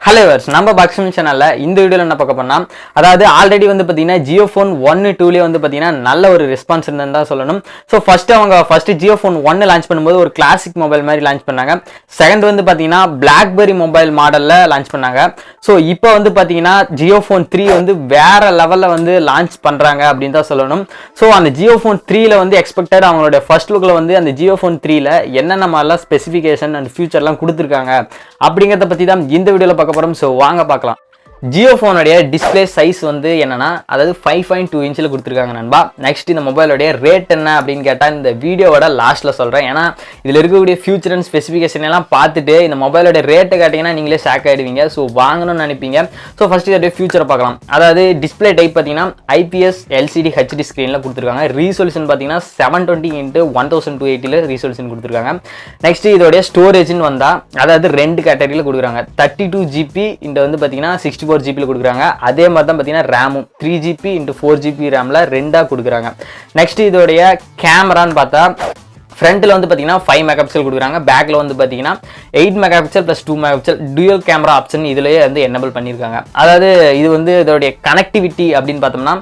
Hello verse நம்ம பக்ஷம் சேனல்ல இந்த வீடியோல என்ன பார்க்க போறோம்னா அதாவது ஆல்ரெடி வந்து பாத்தீங்கன்னா ஜியோ ஃபோன் 1 2ல வந்து பாத்தீங்கன்னா நல்ல ஒரு ரெஸ்பான்ஸ் இருந்ததா சொல்லணும். So first Jio phone 1 launch பண்ணும்போது ஒரு கிளாசிக் மொபைல் மாதிரி லான்ச் பண்ணாங்க. செகண்ட் வந்து பாத்தீங்கன்னா பிளாக்பெரி மொபைல் மாடல்ல லான்ச் பண்ணாங்க. ஸோ இப்போ வந்து பாத்தீங்கன்னா ஜியோ ஃபோன் 3 வந்து வேற லெவல்ல வந்து லான்ச் பண்றாங்க அப்படின்னு தான் சொல்லணும். ஸோ அந்த ஜியோ ஃபோன் 3ல வந்து எக்ஸ்பெக்டட் அவங்களோட ஃபர்ஸ்ட் லுக்ல வந்து அந்த ஜியோ ஃபோன் 3ல என்னென்ன மாதிரிலாம் ஸ்பெசிஃபிகேஷன் அண்ட் ஃபியூச்சர்லாம் கொடுத்துருக்காங்க அப்படிங்கிறத பத்தி தான் இந்த வீடியோல பார்க்க போறோம். சோ வாங்க பார்க்கலாம். ஜியோ ஃபோனுடைய டிஸ்பிளே சைஸ் வந்து என்னன்னா அதாவது 5.2 இன்ச்சில் கொடுத்துருக்காங்க நண்பா. நெக்ஸ்ட் இந்த மொபைலோடைய ரேட் என்ன அப்படின்னு கேட்டால் இந்த வீடியோவோட லாஸ்ட்ல சொல்றேன். ஏன்னா இதில் இருக்கக்கூடிய ஃபியூச்சர் அண்ட் ஸ்பெசிஃபிகேஷன் எல்லாம் பார்த்துட்டு இந்த மொபைலோட ரேட்டை கேட்டிங்கன்னா நீங்களே ஷாக் ஆகிடுவீங்க. ஸோ வாங்கணும்னு நினைப்பீங்க. ஸோ ஃபர்ஸ்ட் இதோடைய ஃபியூச்சரை பார்க்கலாம். அதாவது டிஸ்பிளே டைப் பார்த்தீங்கன்னா IPS LCD HD ஸ்க்ரீனில் கொடுத்துருக்காங்க. ரீசொல்யூஷன் பார்த்தீங்கன்னா 720x1280 ரீசொல்யூஷன் கொடுத்துருக்காங்க. நெக்ஸ்ட் இதோடைய ஸ்டோரேஜ்னு வந்தா அதாவது ரெண்டு கேட்டகரியில் கொடுக்குறாங்க. 32GB இந்த வந்து பார்த்தீங்கன்னா 64GB கொடுக்குறாங்க. அதே மாதிரி தான் பார்த்தீங்கன்னா ரேமும் 3GB × 4GB ரேமில் ரெண்டாக கொடுக்குறாங்க. நெக்ஸ்ட் இதோடைய கேமரான்னு பார்த்தா ஃப்ரண்ட்டில் வந்து பார்த்தீங்கன்னா 5 மெகாபிக்சல் கொடுக்குறாங்க. பேக்கில் வந்து பார்த்தீங்கன்னா 8 megapixel + 2 megapixel dual camera option இதுலேயே வந்து எனேபிள் பண்ணியிருக்காங்க. அதாவது இது வந்து இதோடைய கனெக்டிவிட்டி அப்படின்னு பார்த்தோம்னா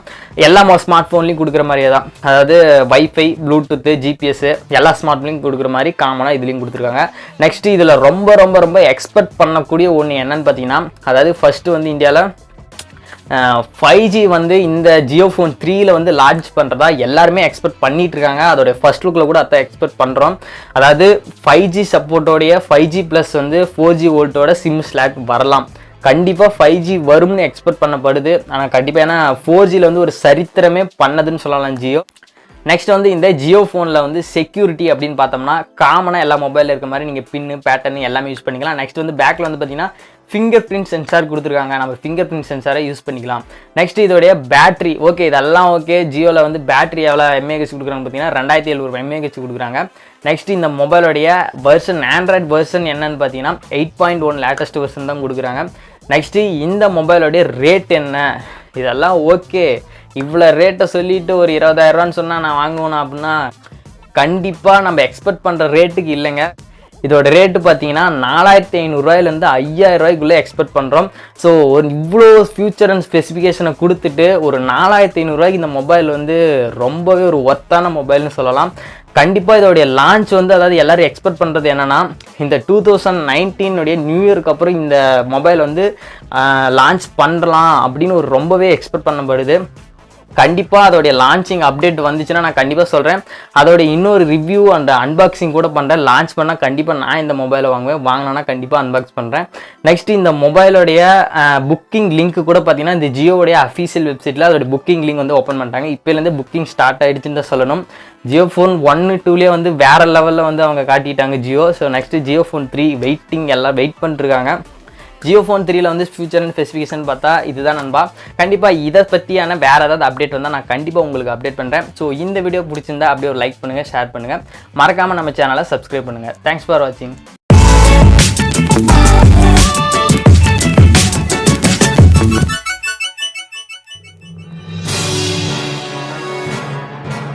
எல்லா ஸ்மார்ட் ஃபோன்லையும் கொடுக்குற மாதிரியே தான். அதாவது வைஃபை, ப்ளூடூத், GPS எல்லா ஸ்மார்ட் ஃபோன்லையும் கொடுக்குற மாதிரி காமனாக இதுலேயும் கொடுத்துருக்காங்க. நெக்ஸ்ட் இதில் ரொம்ப ரொம்ப ரொம்ப எக்ஸ்பெக்ட் பண்ணக்கூடிய ஒன்று என்னன்னு பார்த்தீங்கன்னா அதாவது ஃபர்ஸ்ட் வந்து இந்தியாவில் 5G வந்து இந்த ஜியோ ஃபோன் 3ல வந்து லான்ச் பண்ணுறதா எல்லாருமே எக்ஸ்பெக்ட் பண்ணிட்டு இருக்காங்க. அதோட ஃபர்ஸ்ட் லுக்கில் கூட அதை எக்ஸ்பெக்ட் பண்ணுறோம். அதாவது 5G சப்போர்ட்டோடைய 5G+ வந்து 4G வோல்ட்டோட சிம் ஸ்லாட் வரலாம். கண்டிப்பாக 5G வரும்னு எக்ஸ்பெக்ட் பண்ணப்படுது. ஆனால் கண்டிப்பாக ஏன்னா 4Gல வந்து ஒரு சரித்திரமே பண்ணதுன்னு சொல்லலாம் ஜியோ. நெக்ஸ்ட் வந்து இந்த ஜியோ ஃபோனில் வந்து செக்யூரிட்டி அப்படின்னு பார்த்தோம்னா காமனாக எல்லா மொபைலில் இருக்க மாதிரி நீங்கள் பின்னு பேட்டர்ன் எல்லாமே யூஸ் பண்ணிக்கலாம். நெக்ஸ்ட் வந்து பேக்கில் வந்து பார்த்தீங்கன்னா ஃபிங்கர் பிரிண்ட் சென்சார் கொடுத்துருக்காங்க. நம்ம ஃபிங்கர் பிரிண்ட் சென்சாரை யூஸ் பண்ணிக்கலாம். நெக்ஸ்ட் இதோடைய பேட்டரி ஓகே, இதெல்லாம் ஓகே. ஜியோவில் வந்து பேட்டரி எவ்வளோ mAh கொடுக்குறாங்க பார்த்தீங்கன்னா 2700 mAh கொடுக்குறாங்க. நெக்ஸ்ட் இந்த மொபைலோடைய வெர்ஷன் ஆண்ட்ராய்டு வெர்ஷன் என்னன்னு பார்த்தீங்கன்னா 8.1 லேட்டஸ்ட் வெர்ஷன் தான் கொடுக்குறாங்க. நெக்ஸ்ட் இந்த மொபைலோடைய ரேட் என்ன, இதெல்லாம் ஓகே. இவ்வளோ ரேட்டை சொல்லிட்டு ஒரு 20,000 சொன்னால் நான் வாங்குவேன் அப்படின்னா கண்டிப்பாக நம்ம எக்ஸ்பெக்ட் பண்ணுற ரேட்டுக்கு இல்லைங்க. இதோட ரேட்டு பார்த்தீங்கன்னா 4,500 5,000 எக்ஸ்பெக்ட் பண்ணுறோம். ஸோ ஒரு இவ்வளோ ஃபியூச்சர் அண்ட் ஸ்பெசிஃபிகேஷனை கொடுத்துட்டு ஒரு 4,500 இந்த மொபைல் வந்து ரொம்பவே ஒரு ஒர்த்தான மொபைல்னு சொல்லலாம். கண்டிப்பாக இதோடைய லான்ச் வந்து அதாவது எல்லாரும் எக்ஸ்பெக்ட் பண்ணுறது என்னென்னா இந்த 2019 நியூ இயருக்கு அப்புறம் இந்த மொபைல் வந்து லான்ச் பண்ணலாம் அப்படின்னு ஒரு ரொம்பவே எக்ஸ்பெக்ட் பண்ணப்படுது. கண்டிப்பாக அதோடைய லான்ச்சிங் அப்டேட் வந்துச்சுன்னா நான் கண்டிப்பாக சொல்கிறேன். அதோட இன்னொரு ரிவ்யூ அண்ட் அன்பாக்சிங் கூட பண்ணுறேன். லான்ச் பண்ணால் கண்டிப்பாக நான் இந்த மொபைலை வாங்குவேன். வாங்கினா கண்டிப்பாக அன்பாக்ஸ் பண்ணுறேன். நெக்ஸ்ட் இந்த மொபைலோடைய புக்கிங் லிங்க் கூட பார்த்தீங்கன்னா இந்த ஜியோடைய அஃபீஷியல் வெப்சைட்டில் அதோட புக்கிங் லிங்க் வந்து ஓப்பன் பண்ணிட்டாங்க. இப்போலேருந்து புக்கிங் ஸ்டார்ட் ஆகிடுச்சுன்னு தான் சொல்லணும். ஜியோ ஃபோன் 1 2லேயே வந்து வேறு லெவலில் வந்து அவங்க காட்டிட்டாங்க Jio. So next Jio phone 3 waiting எல்லாம் வெயிட் பண்ணிட்டுருக்காங்க. ஜியோ ஃபோன் 3ல வந்து ஃபியூச்சர் அண்ட் ஸ்பெசிஃபிகேஷன் பார்த்தா இதுதான் நண்பா. கண்டிப்பாக இதை பற்றியான வேறு ஏதாவது அப்டேட் வந்தால் நான் கண்டிப்பாக உங்களுக்கு அப்டேட் பண்ணுறேன். ஸோ இந்த வீடியோ பிடிச்சிருந்தா அப்படியே ஒரு லைக் பண்ணுங்கள், ஷேர் பண்ணுங்கள், மறக்காமல் நம்ம சேனலை சப்ஸ்கிரைப் பண்ணுங்கள். தேங்க்ஸ் ஃபார் வாட்சிங்.